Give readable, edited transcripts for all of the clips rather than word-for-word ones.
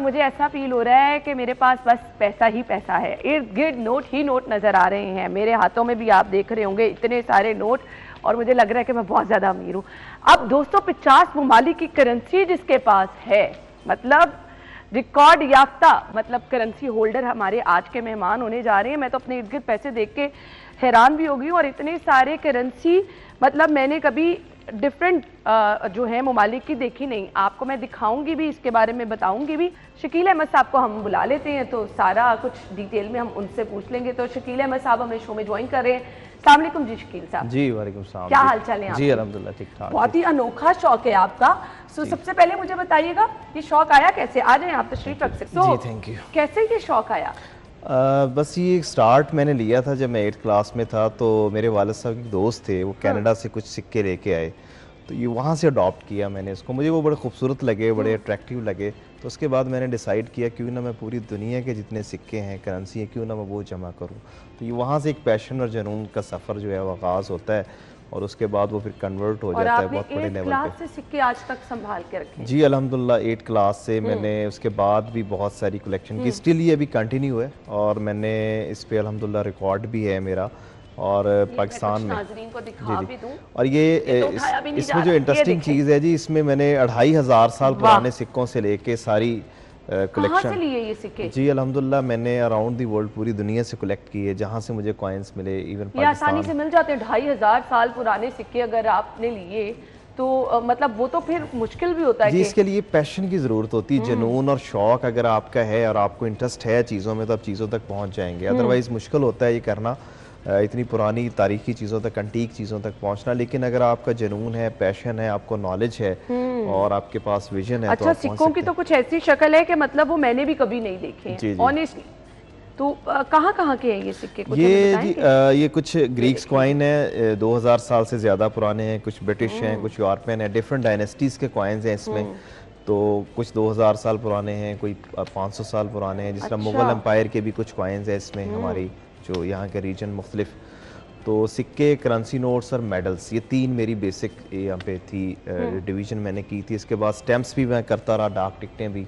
मुझे ऐसा फील हो रहा है कि मेरे पास बस पैसा ही पैसा है, इर्द गिर्द नोट ही नोट नज़र आ रहे हैं। मेरे हाथों में भी आप देख रहे होंगे इतने सारे नोट, और मुझे लग रहा है कि मैं बहुत ज़्यादा अमीर हूँ। अब 250 ममालिक की करेंसी जिसके पास है, मतलब रिकॉर्ड याफ्ता, मतलब करेंसी होल्डर हमारे आज के मेहमान होने जा रहे हैं। मैं तो अपने इर्द गिर्द पैसे देख के हैरान भी हो गई हूँ, और इतने सारे करेंसी मतलब मैंने कभी डिफरेंट जो है ममालिक की देखी नहीं। आपको मैं दिखाऊंगी भी, इसके बारे में बताऊंगी भी। शकील अहमद साहब को हम बुला लेते हैं तो सारा कुछ डिटेल में हम उनसे पूछ लेंगे। तो शकील अहमद साहब हमें शो में ज्वाइन कर रहे हैं। अस्सलाम वालेकुम जी शकील साहब। जी वालेकुम सलाम। क्या हाल चाल है? जी अल्हम्दुलिल्लाह ठीक ठाक। बहुत ही अनोखा शौक है आपका। सबसे पहले मुझे बताइएगा ये शौक आया कैसे? आ जाए आप तशरीफ रख सकते हो। जी थैंक यू। कैसे ये शौक आया? बस ये स्टार्ट मैंने लिया था जब मैं 8th क्लास में था। तो मेरे वालिद साहब के दोस्त थे, वो कनाडा से कुछ सिक्के लेके आए, तो ये वहाँ से अडॉप्ट किया मैंने इसको। मुझे वो बड़े खूबसूरत लगे, बड़े अट्रैक्टिव लगे। तो उसके बाद मैंने डिसाइड किया क्यों ना मैं पूरी दुनिया के जितने सिक्के हैं, करेंसी हैं, क्यों ना मैं वो जमा करूँ। तो ये वहाँ से एक पैशन और जुनून का सफ़र जो है वो आगाज़ होता है, और उसके बाद वो फिर कन्वर्ट हो जाता है बहुत बड़े लेवल पे। से सिक्के आज तक संभाल के रखे? जी अल्हम्दुलिल्लाह 8 क्लास से मैंने उसके बाद भी बहुत सारी कलेक्शन की, स्टिल ये अभी कंटिन्यू है, और मैंने इस पे अल्हम्दुलिल्लाह रिकॉर्ड भी है मेरा। और पाकिस्तान में को दिखा भी दूं। और ये तो इसमें जो इंटरेस्टिंग चीज़ है जी, इसमें मैंने 2500 साल पुराने सिक्कों से लेके सारी कलेक्शन लिए ये सिक्के? जी अल्हम्दुलिल्लाह मैंने अराउंड दी वर्ल्ड पूरी दुनिया से कलेक्ट की है, जहाँ से मुझे कॉइन्स मिले। इवन ये आसानी से मिल जाते हैं 2500 साल पुराने सिक्के अगर आपने लिए तो मतलब वो तो फिर मुश्किल भी होता है जी। इसके लिए पैशन की ज़रूरत होती है, जुनून और शौक अगर आपका है और आपको इंटरेस्ट है चीज़ों में, तो आप चीज़ों तक पहुँच जाएंगे। अदरवाइज़ मुश्किल होता है ये करना, इतनी पुरानी तारीखी चीज़ों तक, अंटीक चीज़ों तक पहुंचना। लेकिन अगर आपका जुनून है, पैशन है, आपको नॉलेज है और आपके पास विजन है। अच्छा, तो सिक्कों की तो कुछ ऐसी शक्ल है कि मतलब वो मैंने भी कभी नहीं देखे ऑनेस्टली। तो कहाँ के हैं ये सिक्के? ये जी ये कुछ ग्रीक्स कॉइन है, 2000 साल से ज़्यादा पुराने हैं, कुछ ब्रिटिश हैं, कुछ यूरोपियन है, डिफरेंट डायनेस्टीज़ के कॉइन्स हैं इसमें। तो कुछ 2000 साल पुराने हैं, कोई 500 साल पुराने हैं। जिस तरह मुगल एम्पायर के भी कुछ कॉइन्स हैं इसमें, हमारी जो यहाँ के रीजन मुख्तलिफ। तो सिक्के, करेंसी नोट्स और मेडल्स, ये 3 मेरी बेसिक यहाँ पे थी डिवीज़न मैंने की थी। इसके बाद स्टैम्प्स भी मैं करता रहा, डाक टिकटें भी।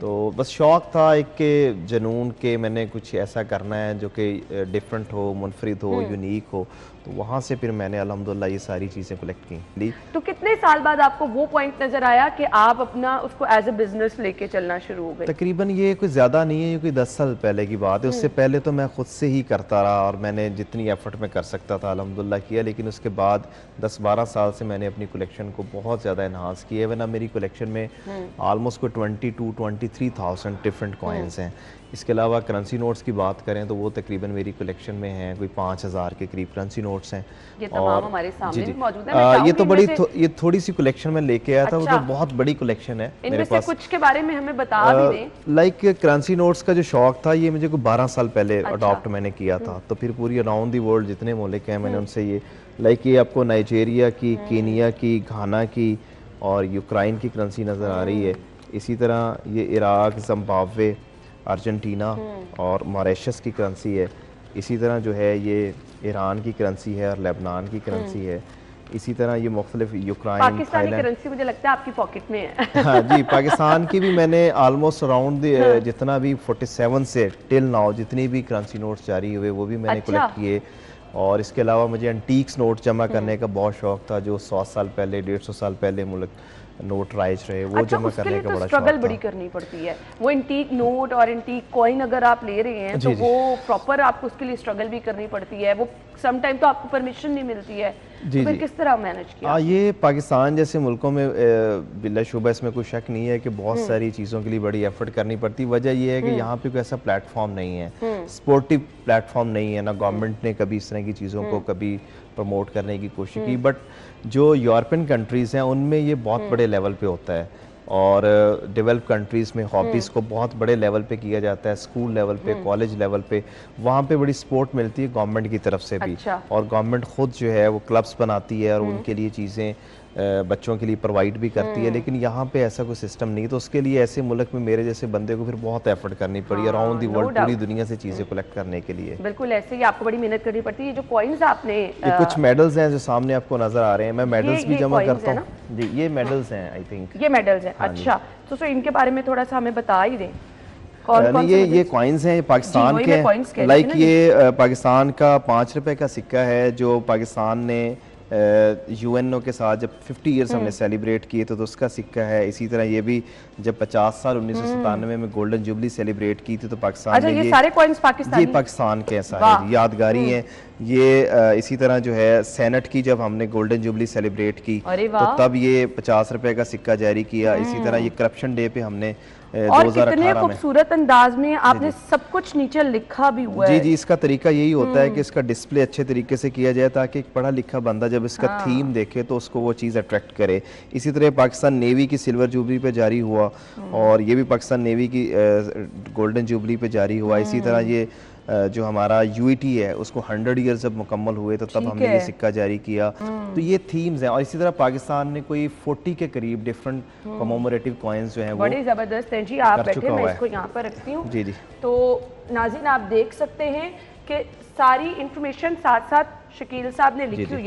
तो बस शौक़ था एक के जुनून के, मैंने कुछ ऐसा करना है जो कि डिफरेंट हो, मुनफरिद हो, यूनिक हो। तो वहाँ से फिर मैंने अल्हम्दुलिल्लाह ये सारी चीज़ें कलेक्ट की। तो कितने साल बाद आपको वो पॉइंट नज़र आया कि आप अपना उसको एज ए बिजनेस लेके चलना शुरू हो गए? तकरीबन ये कोई ज़्यादा नहीं है, ये कोई 10 साल पहले की बात है। उससे पहले तो मैं खुद से ही करता रहा, और मैंने जितनी एफर्ट में कर सकता था अल्हम्दुलिल्लाह किया। लेकिन उसके बाद 10-12 साल से मैंने अपनी कलेक्शन को बहुत ज़्यादा इन्हांस किया। वरना मेरी कलेक्शन में आलमोस्ट कोई 22-23,000 डिफरेंट कॉइन्स हैं। इसके अलावा करेंसी नोट्स की बात करें तो वो तकरीबन मेरी कलेक्शन में हैं कोई 5000 के करीब करेंसी नोट्स हैं। ये तमाम हमारे सामने भी मौजूद है। ये तो बड़ी ये थोड़ी सी कलेक्शन में लेके आया था। वो तो बहुत बड़ी कलेक्शन है मेरे पास। कुछ के बारे में हमें बता भी दें। लाइक करेंसी नोट्स का जो शौक था, ये मुझे कोई 12 साल पहले अडॉप्ट मैंने किया था। तो फिर पूरी अराउंड दी वर्ल्ड जितने मुल्क हैं मैंने उनसे ये, लाइक ये आपको नाइजीरिया की, कीनिया की, घाना की और यूक्रेन की करेंसी नज़र आ रही है। इसी तरह ये इराक, जिम्बाब्वे, अर्जेंटीना और मॉरिशस की करेंसी है। इसी तरह जो है ये ईरान की करेंसी है और लेबनान की करेंसी है। इसी तरह ये मुख्तलिफ यूक्रेन, पाकिस्तानी करेंसी मुझे लगता है आपकी पॉकेट में है। हाँ जी, पाकिस्तान की भी मैंने ऑलमोस्ट अराउंड जितना भी 47 से टिल नाउ जितनी भी करेंसी नोट्स जारी हुए वो भी मैंने कलेक्ट किए। और इसके अलावा मुझे एंटीक्स नोट जमा करने का बहुत शौक था, जो 100 साल पहले, 150 साल पहले मुल्क नोट राइज रहे, वो जमा करने का बड़ा स्ट्रगल बड़ी करनी पड़ती है। वो एंटीक नोट और एंटीक कॉइन अगर आप ले रहे हैं तो वो प्रॉपर आपको उसके लिए स्ट्रगल भी करनी पड़ती है। वो सम टाइम तो आपको परमिशन नहीं मिलती है। तो फिर किस तरह मैनेज किया? ये पाकिस्तान जैसे मुल्कों में बिलाशुबा इसमें कोई शक नहीं है कि बहुत सारी चीज़ों के लिए बड़ी एफर्ट करनी पड़ती है। वजह यह है कि यहाँ पे कोई ऐसा प्लेटफॉर्म नहीं है, स्पोर्टिव प्लेटफॉर्म नहीं है ना। गवर्नमेंट ने कभी इस तरह की चीज़ों को कभी प्रमोट करने की कोशिश की। बट जो यूरोपियन कंट्रीज़ हैं उनमें ये बहुत बड़े लेवल पे होता है, और डेवलप कंट्रीज़ में हॉबीज़ को बहुत बड़े लेवल पे किया जाता है, स्कूल लेवल पे, कॉलेज लेवल पे। वहाँ पे बड़ी सपोर्ट मिलती है गवर्नमेंट की तरफ से भी। और गवर्नमेंट खुद जो है वो क्लब्स बनाती है और उनके लिए चीज़ें बच्चों के लिए प्रोवाइड भी करती है, लेकिन यहाँ पे ऐसा कोई सिस्टम नहीं, तो उसके लिए ऐसे मुल्क में मेरे जैसे बंदे को फिर बहुत एफर्ट करनी पड़ी अराउंड दी वर्ल्ड, पूरी दुनिया से चीज़ें कलेक्ट करने के लिए। बिल्कुल ऐसे ही आपको बड़ी मेहनत करनी पड़ती है। ये जो कॉइन्स आपने ये कुछ मेडल्स हैं जो सामने आपको नजर आ रहे हैं, मैं मेडल्स भी जमा करता हूँ जी। ये मेडल्स हैं, आई थिंक ये मेडल्स हैं। अच्छा, तो इनके बारे में थोड़ा सा हमें बता ही दें। कौन ये कॉइन्स हैं पाकिस्तान के, लाइक ये पाकिस्तान का 5 रुपए का सिक्का है जो पाकिस्तान ने यूएनओ के साथ जब 50 ईयर्स हमने सेलिब्रेट किए तो उसका सिक्का है। इसी तरह ये भी जब 50 साल 1997 में गोल्डन जुबली सेलिब्रेट की थी तो पाकिस्तान ने ये सारे कॉइन्स पाकिस्तानी, ये पाकिस्तान के सारे यादगारी हैं। ये इसी तरह जो है सेनेट की जब हमने गोल्डन जुबली सेलिब्रेट की तो तब ये 50 रुपए का सिक्का जारी किया। इसी तरह ये करप्शन डे पे हमने और कितने खूबसूरत अंदाज में आपने सब कुछ नीचे लिखा भी हुआ है। जी जी, इसका तरीका यही होता है कि इसका डिस्प्ले अच्छे तरीके से किया जाए ताकि एक पढ़ा लिखा बंदा जब इसका थीम देखे तो उसको वो चीज़ अट्रैक्ट करे। इसी तरह पाकिस्तान नेवी की सिल्वर जुबली पे जारी हुआ और ये भी पाकिस्तान नेवी की गोल्डन जुबली पे जारी हुआ। इसी तरह ये जो हमारा यूईटी है उसको 100 ईयर जब मुकम्मल हुए तो तब हमने ये सिक्का जारी किया। तो ये थीम्स हैं और इसी तरह पाकिस्तान ने कोई 40 के करीब डिफरेंट कमोमोरेटिव कॉइन्स जो हैं वो बड़ी ज़बरदस्त हैं जी। आप बैठे, मैं इसको यहाँ पर रखती हूँ। जी जी। तो नाज़रीन आप देख सकते हैं कि सारी इंफॉर्मेशन साथ साथ शकील साहब ने लिखी हुई है।